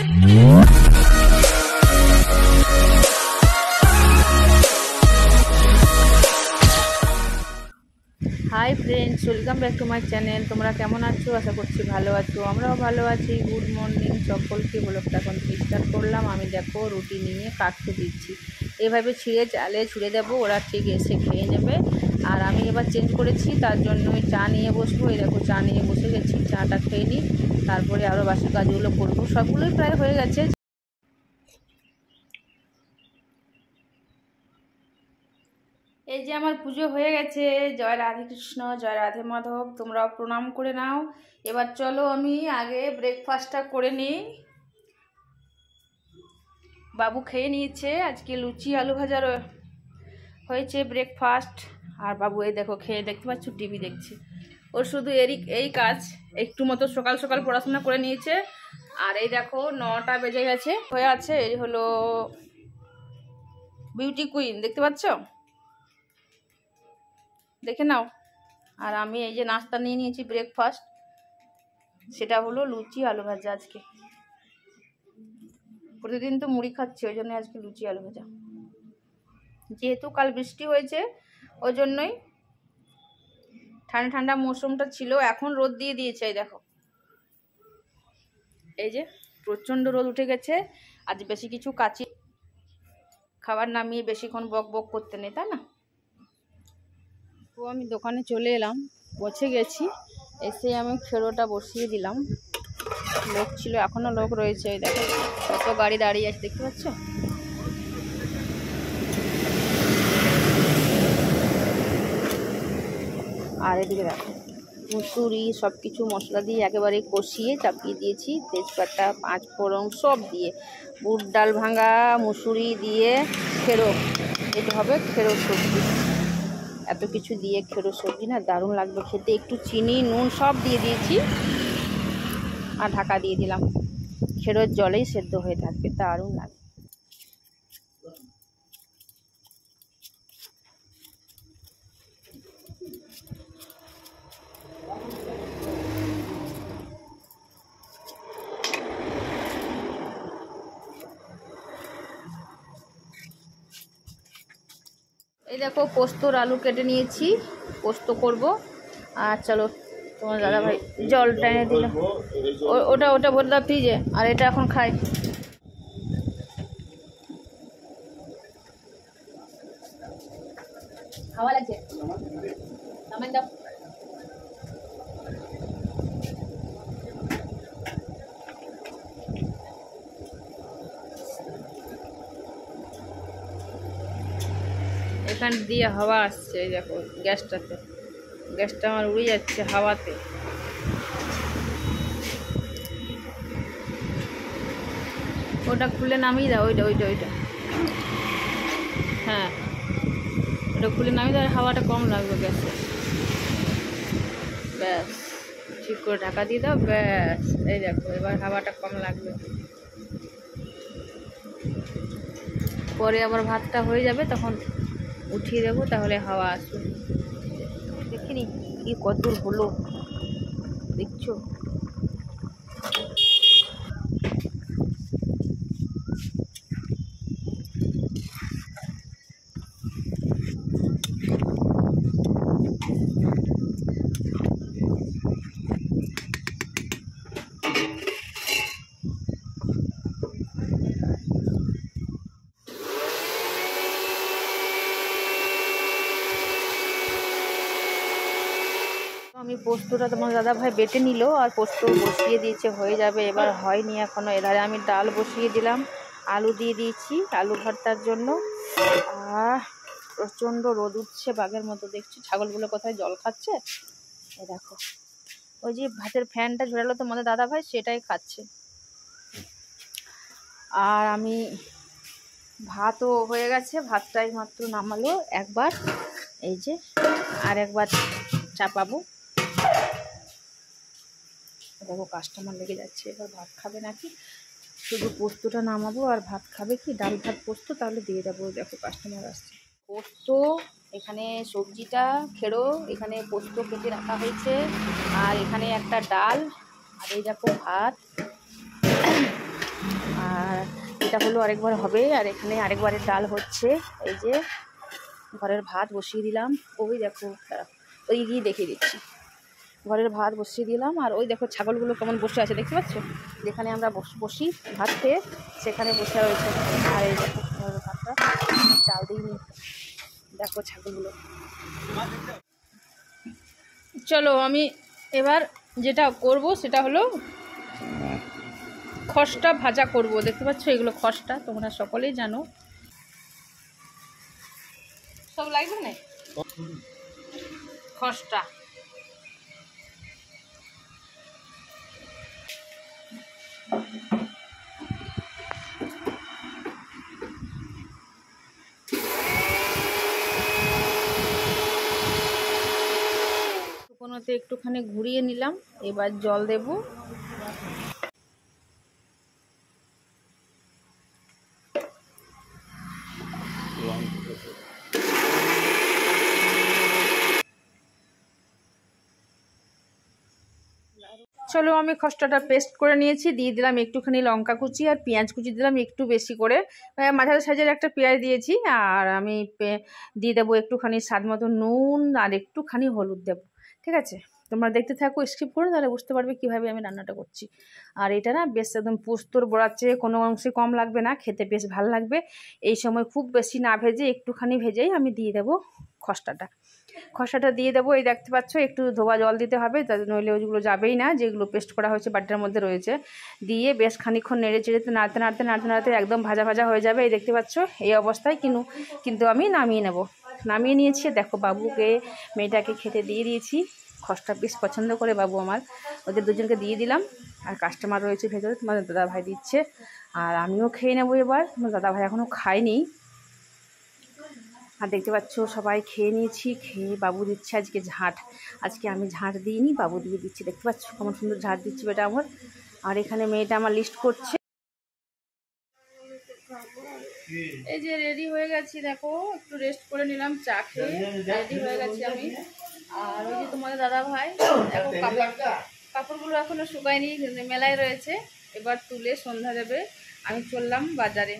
Hi friends, welcome back to my channel. তোমরা কেমন আছো? আশা করছি ভালো আছো। আমরাও ভালো আছি। গুড মর্নিং সকলকে। ব্লগটা এখন স্টার্ট করলাম। আমি দেখো রুটি নিয়ে কাটতে দিচ্ছি। এভাবে ছিঁড়ে চালে ছুঁড়ে দেবো, ওরা ঠিক এসে খেয়ে নেবে। আর আমি এবার চেঞ্জ করেছি, তার জন্য চা নিয়ে বসবো। এই দেখো চা নিয়ে বসে গেছি, চাটা খেয়ে নিই, তারপরে আরও বাসি কাজগুলো করবো। সবগুলোই প্রায় হয়ে গেছে। এই যে আমার পুজো হয়ে গেছে। জয় রাধে কৃষ্ণ, জয় রাধে মাধব। তোমরাও প্রণাম করে নাও। এবার চলো আমি আগে ব্রেকফাস্টটা করে নিই। বাবু খেয়ে নিয়েছে। আজকে লুচি আলু ভাজা হয়েছে ব্রেকফাস্ট। আর বাবু এই দেখো খেয়ে, দেখতে পাচ্ছ, টিভি দেখছে। ওর শুধু এই কাজ, একটু মতো সকাল সকাল পড়াশোনা করে নিয়েছে। আর এই দেখো 9টা বেজে গেছে, হয়ে আছে। এই হলো বিউটি কুইন, দেখতে পাচ্ছ, দেখে নাও। আর আমি এই যে নাস্তা নিয়ে নিয়েছি ব্রেকফাস্ট, সেটা হলো লুচি আলু ভাজা। আজকে প্রতিদিন তো মুড়ি খাচ্ছি, ওই জন্য আজকে লুচি আলু ভাজা। যেহেতু কাল বৃষ্টি হয়েছে, ওই জন্যই ঠান্ডা ঠান্ডা মৌসুমটা ছিল। এখন রোদ দিয়ে দিয়েছে, এই দেখো, এই যে প্রচণ্ড রোদ উঠে গেছে। আজ বেশি কিছু কাচি, খাবার নামিয়ে বেশিক্ষণ বক বক করতে নেই, তাই না? তো আমি দোকানে চলে এলাম, পৌঁছে গেছি। এসে আমি খেরোটা বসিয়ে দিলাম। লোক ছিল, এখনো লোক রয়েছে। এই দেখো কত গাড়ি দাঁড়িয়ে আছে, দেখতে পাচ্ছ। আর এদিকে দেখো মুসুরি সব কিছু মশলা দিয়ে একেবারে কষিয়ে চাপিয়ে দিয়েছি। তেজপাতা, 5 ফোড়ন সব দিয়ে, বুট ডাল ভাঙা, মুসুরি দিয়ে খেরো, এটা হবে খেরো সবজি। এত কিছু দিয়ে খেরো সবজি না দারুণ লাগবে খেতে। একটু চিনি নুন সব দিয়ে দিয়েছি আর ঢাকা দিয়ে দিলাম। খেরোর জলেই সেদ্ধ হয়ে থাকবে, দারুণ লাগবে। এই দেখো পোস্তর আলু কেটে নিয়েছি, পোস্ত করব। আর চলো, তোমার দাদা ভাই জল টেনে দিল, ওটা ভরে দাও ফ্রিজে। আর এটা এখন খাই। খাওয়া লাগছে, নামান দাও। এখান দিয়ে হাওয়া আসছে, এই দেখো গ্যাসটাতে, গ্যাসটা আমার উড়ে যাচ্ছে হাওয়াতে। ওটা খুলে নামিয়ে দাও, ওইটা হ্যাঁ, ওটা খুলে নামিয়ে দাও, হাওয়াটা কম লাগবে গ্যাসে। ব্যাস, ঠিক করে ঢাকা দিয়ে দাও, ব্যাস। এই দেখো এবার হাওয়াটা কম লাগবে। পরে আবার ভাতটা হয়ে যাবে, তখন উঠিয়ে দেবো, তাহলে হাওয়া আসবে। দেখিনি কি কতদূর হলো, দেখছো? আমি পোস্তটা তোমার দাদা ভাই বেটে নিল, আর পোস্ত বসিয়ে দিয়েছে, হয়ে যাবে। এবার হয়নি এখনো। এধারে আমি ডাল বসিয়ে দিলাম, আলু দিয়ে দিয়েছি আলু ভর্তার জন্য। প্রচণ্ড রোদ উঠছে বাঘের মতো, দেখছি ছাগলগুলো কোথায় জল খাচ্ছে। এ দেখো ওই যে ভাতের ফ্যানটা ঝরালো তোমাদের দাদা ভাই, সেটাই খাচ্ছে। আর আমি ভাতও হয়ে গেছে, ভাতটাই মাত্র নামালো একবার, এই যে আর একবার চাপাবো। দেখো কাস্টমার লেগে যাচ্ছে, এবার ভাত খাবে নাকি, শুধু পোস্তটা নামাবো আর ভাত খাবে কি, ডাল ভাত পোস্ত, তাহলে দিয়ে দেবো। দেখো কাস্টমার আসছে। পোস্ত, এখানে সবজিটা খেরো, এখানে পোস্ত কেটে রাখা হয়েছে, আর এখানে একটা ডাল, আর এই দেখো ভাত। আর এটা হলো আরেকবার হবে। আর এখানে আরেকবারের ডাল হচ্ছে। এই যে ঘরের ভাত বসিয়ে দিলাম, ওই দেখো ওই গিয়ে দেখিয়ে দিচ্ছি। ঘরের ভাত বসিয়ে দিলাম, আর ওই দেখো ছাগলগুলো কেমন বসে আছে দেখতে পাচ্ছ, যেখানে আমরা বসি ভাত খেয়ে সেখানে বসে রয়েছে। আর এই দেখো ঘরের ভাতটা চাল দিইনি, দেখো ছাগলগুলো। চলো আমি এবার যেটা করব সেটা হলো খসটা ভাজা করব। দেখতে পাচ্ছ এগুলো খসটা, তোমরা সকলেই জানো। সব লাগবে না খসটা। কোনোতে একটুখানি ঘুরিয়ে নিলাম, এবার জল দেব। চলো আমি খসটাটা পেস্ট করে নিয়েছি, দিয়ে দিলাম একটুখানি লঙ্কা কুচি আর পেঁয়াজ কুচি দিলাম একটু বেশি করে, মাঝারি সাইজের একটা পেঁয়াজ দিয়েছি। আর আমি দিয়ে দেবো একটুখানি স্বাদ মতো নুন আর একটুখানি হলুদ দেবো। ঠিক আছে, তোমরা দেখতে থাকো, স্কিপ করো, তাহলে বুঝতে পারবে কীভাবে আমি রান্নাটা করছি। আর এটা না বেশ একদম পোস্তর বড়ার চেয়ে কোনো অংশে কম লাগবে না, খেতে বেশ ভালো লাগবে। এই সময় খুব বেশি না ভেজে একটুখানি ভেজেই আমি দিয়ে দেবো খসাটা দিয়ে দেবো। এই দেখতে পাচ্ছ একটু ধোয়া জল দিতে হবে, নইলে ওইগুলো যাবেই না, যেগুলো পেস্ট করা হয়েছে বাটিটার মধ্যে রয়েছে। দিয়ে বেশ খানিকক্ষণ নেড়ে চেড়ে নাড়তে একদম ভাজা ভাজা হয়ে যাবে। এই দেখতে পাচ্ছ এই অবস্থায় কিন্তু আমি নামিয়ে নিয়েছি। দেখো বাবুকে মেয়েটাকে খেতে দিয়ে দিয়েছি। খসটা বেশ পছন্দ করে বাবু আমার, ওদের দুজনকে দিয়ে দিলাম। আর কাস্টমার রয়েছে ভেতরে, তোমাদের দাদাভাই দিচ্ছে, আর আমিও খেয়ে নেবো এবার। দাদাভাই এখনও খায়নি। আর দেখতে পাচ্ছ সবাই খেয়ে নিয়েছি, খেয়ে বাবু দিচ্ছে আজকে ঝাঁট। আজকে আমি ঝাঁট দিইনি, বাবু দিয়ে দিচ্ছি। দেখতে পাচ্ছ কেমন সুন্দর ঝাঁট দিচ্ছি বেটা আমার। আর এখানে মেয়েটা আমার লিস্ট করছে। এই যে রেডি হয়ে গেছি, দেখো একটু রেস্ট করে নিলাম, চা খেয়ে রেডি হয়ে গেছি আমি। আর ওই যে তোমাদের দাদা ভাই দেখো কাপড়গুলো এখনো শুকায়নি, মেলায় রয়েছে, এবার তুলে সন্ধ্যা দেবে। আমি চললাম বাজারে।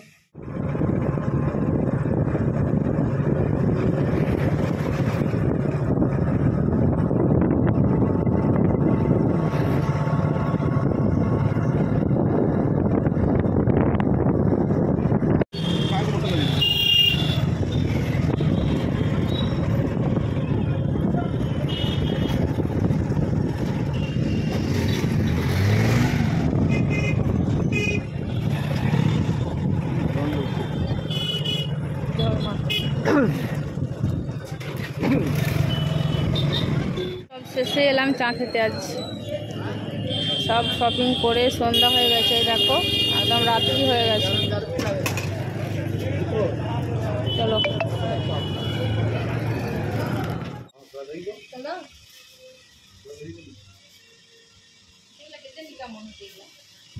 সব শেষে এলাম চা খেতে। আজ সব শপিং করে সন্ধ্যা হয়ে গেছে, দেখো একদম রাত্রি হয়ে গেছে। চলো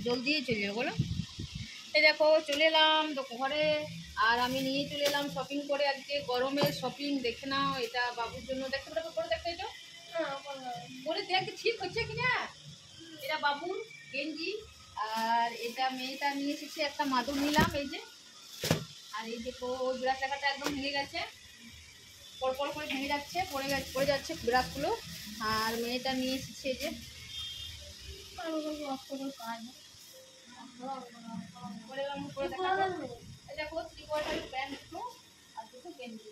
জলদি চলে যাবো বলো। এই দেখো চলে এলাম তো ঘরে, আর আমি নিয়ে চলে এলাম শপিং করে। আজকে গরমের শপিং দেখে নাও, এটা বাবুর জন্য দেখতে পারো, করে দেখতে এটা বলে দেখ ঠিক হচ্ছে কিনা। এটা বাবুর গেঞ্জি, আর এটা মেয়েটা নিয়ে এসেছে একটা মাদুর নিলাম এই যে। আর এই দেখো বিরাট টাকাটা একদম ভেঙে গেছে, পরপর করে ভেঙে যাচ্ছে, পড়ে যাচ্ছে বিরাটগুলো। আর মেয়েটা নিয়ে এসেছে এই যে দেখো থ্রি কোয়ার্টার প্যান্ট দুটো আর দুটো গেঞ্জি।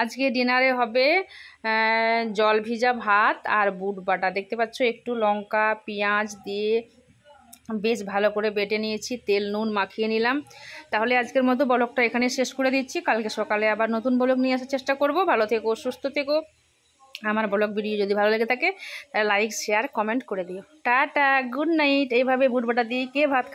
আজকে ডিনারে হবে জল ভিজা ভাত আর বুট বাটা। দেখতে পাচ্ছ একটু লঙ্কা পেঁয়াজ দিয়ে বেশ ভালো করে বেটে নিয়েছি, তেল নুন মাখিয়ে নিলাম। তাহলে আজকের মতো ব্লগটা এখানে শেষ করে দিচ্ছি, কালকে সকালে আবার নতুন ব্লগ নিয়ে আসার চেষ্টা করব। ভালো থেকো, সুস্থ থেকো। আমার ব্লগ ভিডিও যদি ভালো লেগে থাকে তাহলে লাইক শেয়ার কমেন্ট করে দিও। Tata, good night. এইভাবে বুট বাটা দিয়ে কে ভাত